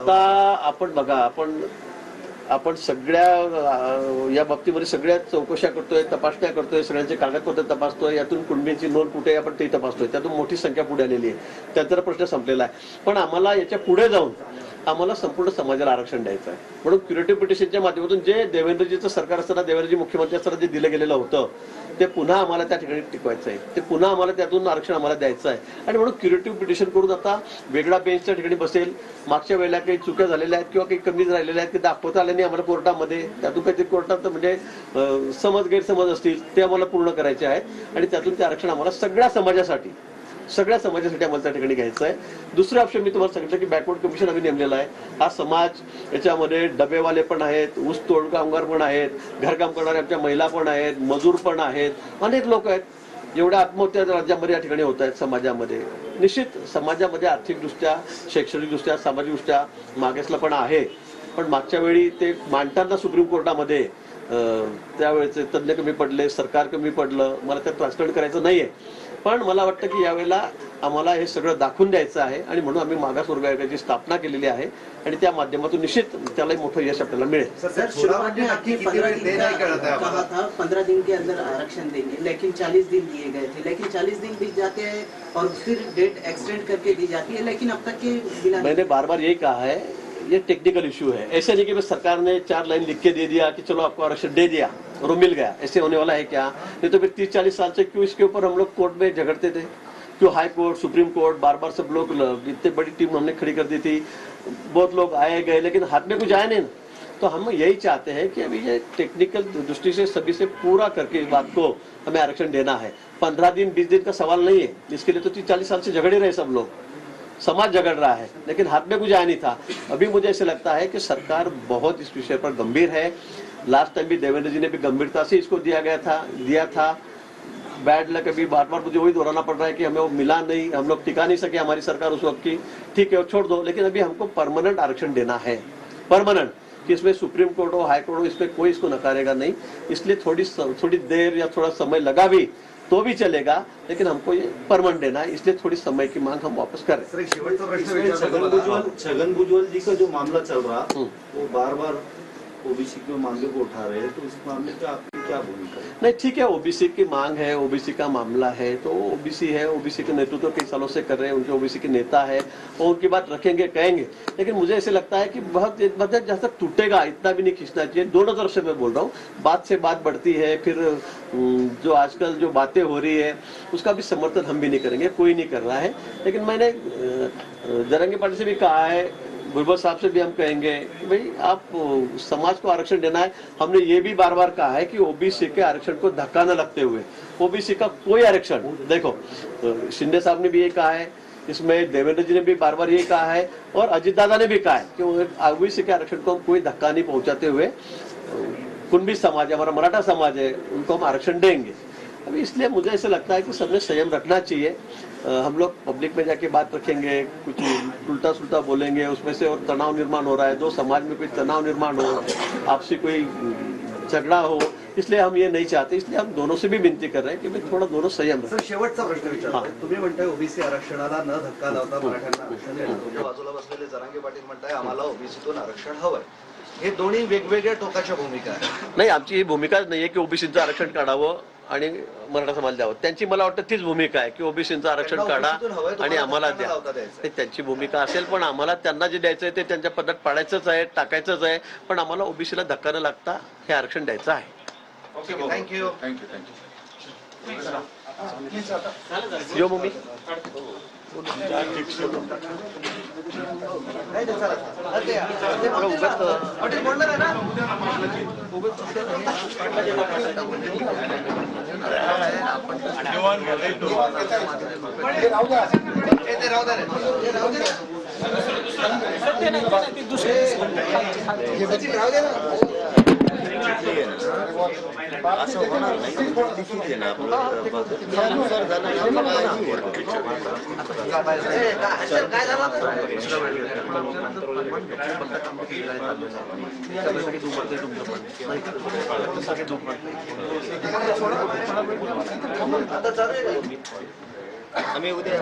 आता आपण बघा, आपण सगळ्या या बाबतीमध्ये सगळ्या चौकशा करतोय, तपासण्या करतोय, सगळ्यांचे कागदपत्र तपासतोय, यातून कुणबींची नोंद कुठे आपण ते तपासतोय, त्यातून मोठी संख्या पुढे आलेली आहे, त्याचा प्रश्न संपलेला आहे. पण आम्हाला याच्या पुढे जाऊन आम्हाला संपूर्ण समाजाला आरक्षण द्यायचं आहे. म्हणून क्युरेटिव्ह पिटिशनच्या माध्यमातून जे देवेंद्रजीचं सरकार असताना, देवेंद्रजी मुख्यमंत्री असताना जे दिलं गेलेलं होतं ते पुन्हा आम्हाला त्या ठिकाणी टिकवायचं आहे, ते पुन्हा आम्हाला त्यातून आरक्षण आम्हाला द्यायचं आहे. आणि म्हणून क्युरेटिव्ह पिटिशन करून आता वेगळा बेंचच्या ठिकाणी बसेल, मागच्या वेळेला काही चुक्या झालेल्या आहेत किंवा काही कमी राहिलेल्या आहेत की दाखवता आल्या नाही आम्हाला कोर्टामध्ये, त्यातून काहीतरी कोर्टात म्हणजे गैरसमज असतील ते आम्हाला पूर्ण करायचे आहेत आणि त्यातून ते आरक्षण आम्हाला सगळ्या समाजासाठी आम्हाला त्या ठिकाणी घ्यायचं आहे. दुसरं ऑप्शन मी तुम्हाला सांगितलं की बॅकवर्ड कमिशन आम्ही नेमलेला आहे. हा समाज, याच्यामध्ये डबेवाले पण आहेत, ऊस तोड कामगार पण आहेत, घरकाम करणाऱ्या आमच्या महिला पण आहेत, मजूर पण आहेत, अनेक लोक आहेत. एवढ्या आत्महत्या राज्यामध्ये या ठिकाणी होत आहेत समाजामध्ये. निश्चित समाजामध्ये आर्थिकदृष्ट्या, शैक्षणिकदृष्ट्या, सामाजिकदृष्ट्या मागासलेपणा आहे. पण मागच्या वेळी ते मांडताना सुप्रीम कोर्टामध्ये त्यावेळेचे तज्ज्ञ कमी पडले, सरकार कमी पडलं, मला त्यात राजकारण करायचं नाहीये. पण मला वाटतं की यावेळेला आम्हाला हे सगळं दाखवून द्यायचं आहे आणि म्हणून आम्ही मागासवर्ग आयोगाची स्थापना केलेली आहे आणि त्या माध्यमातून निश्चित त्यालाही मोठं यश आपल्याला मिळेल. सर, शुरुआत में आपकी 15 दिन कहा था 15 दिन के अंदर आरक्षण देंगे, लेकिन 40 दिन दिए गए थे, लेकिन 40 दिन बीत जाते हैं और फिर डेट एक्सटेंड करके दी जाती है, लेकिन अब तक के बिना। मैंने बार बार यही कहा है, ये टेक्निकल इश्यू है. ऐसे नहीं कि सरकार ने 4 लाइन लिख के दे दिया कि चलो आपको आरक्षण दे दिया और वो मिल गया, ऐसे होने वाला है क्या? नहीं तो फिर 30-40 साल से क्यों इसके ऊपर हम लोग कोर्ट में झगड़ते थे? क्यों हाई कोर्ट, सुप्रीम कोर्ट, बार बार सब लोग, इतनी बड़ी टीम हमने खड़ी कर दी थी, बहुत लोग आए गए, लेकिन हाथ में कुछ आया नहीं. तो हम यही चाहते हैं कि अभी ये टेक्निकल दृष्टि से सभी से पूरा करके इस बात को हमें आरक्षण देना है. 15 दिन 20 दिन का सवाल नहीं है, इसके लिए तो 30-40 साल से झगड़े रहे सब लोग, समाज झगड़ रहा है, लेकिन हाथ में कुछ आया नहीं था. अभी मुझे ऐसे लगता है कि सरकार बहुत इस विषय पर गंभीर है. लास्ट टाइम भी देवेंद्र जी ने भी गंभीरता से इसको दिया था. बैड लक, अभी बार बार मुझे वही दोहराना पड़ रहा है कि हमें वो मिला नहीं, हम लोग टिका नहीं सके, हमारी सरकार उस वक्त की. ठीक है, वो छोड़ दो, लेकिन अभी हमको परमानेंट आरक्षण देना है, परमानेंट, कि इसमें सुप्रीम कोर्ट हो, हाई कोर्ट हो, इसमें कोई इसको नकारेगा नहीं. इसलिए थोड़ी देर या थोड़ा समय लगा भी तो भी चलेगा, लेकिन हमको ये परमानेंट देना है. इसलिए थोड़ी समय की मांग हम वापस कर रहे हैं. छगन भुजबल जी का जो मामला चल रहा वो बार बार ओबीसी के मामले को उठा रहे हैं, तो इस मामले पे आपकी क्या भूमिका है? नहीं, ठीक है, ओबीसी की मांग है, ओबीसी का मामला है, तो ओबीसी है, ओबीसी के नेतृत्व कई सालों से कर रहे हैं, उनके ओबीसी के नेता है और उनकी बात रखेंगे, कहेंगे. लेकिन मुझे ऐसे लगता है कि बहुत जहाँ तक टूटेगा इतना भी नहीं खींचना चाहिए. दोनों तरफ से मैं बोल रहा हूँ, बात से बात बढ़ती है, फिर जो आजकल जो बातें हो रही है उसका भी समर्थन हम भी नहीं करेंगे, कोई नहीं कर रहा है. लेकिन मैंने जरंगी पार्टी से भी कहा है, भुजबल साहब से भी हम कहेंगे कि भाई आप समाज को आरक्षण देना है. हमने ये भी बार बार कहा है कि ओबीसी के आरक्षण को धक्का न लगते हुए, ओबीसी का कोई आरक्षण, देखो शिंदे साहब ने भी ये कहा है, इसमें देवेंद्र जी ने भी बार बार ये कहा है और अजित दादा ने भी कहा है कि ओबीसी के आरक्षण को हम कोई धक्का नहीं पहुंचाते हुए, कुणबी समाज है, हमारा मराठा समाज है, उनको हम आरक्षण देंगे. अभी इसलिए मुझे ऐसा लगता है कि सबने संयम रखना चाहिए. हम लोग पब्लिक में जाके बात रखेंगे, कुछ उल्टा सुल्टा बोलेंगे, उसमें से और तनाव निर्माण हो रहा है, दो समाज में कोई तनाव निर्माण हो, आपसी कोई झगड़ा हो, इसलिए हम ये नहीं चाहते. इसलिए हम दोनों से भी विनंती कर रहे हैं कि भाई थोड़ा दोनों संयम रखें. शेवटचा प्रश्न विचारतो, तुम्ही म्हणताय ओबीसी आरक्षणाला न धक्का लावता मराठ्यांना आरक्षण देणं, तुमच्या बाजूला बसलेले जरांगे पाटील म्हणताय आम्हाला ओबीसीतून आरक्षण हवंय. हे दोन्ही वेगवेगळ्या टोकाच्या भूमिका आहेत. नाही, आमची ही भूमिकाच नाहीये की ओबीसीचं आरक्षण काढावं आणि मराठा समाज द्यावं. त्यांची मला वाटतं तीच भूमिका आहे की ओबीसीचं आरक्षण काढा आणि आम्हाला द्या. त्यांची भूमिका असेल, पण आम्हाला त्यांना जे द्यायचं आहे ते त्यांच्या पद्धत पाडायचंच आहे, टाकायचंच आहे. पण आम्हाला ओबीसीला धक्का न लागता हे आरक्षण द्यायचं आहे. थँक्यू. यो मम्मी असं होणार नाही, लिखित आहे ना त्यानुसार आम्ही उद्या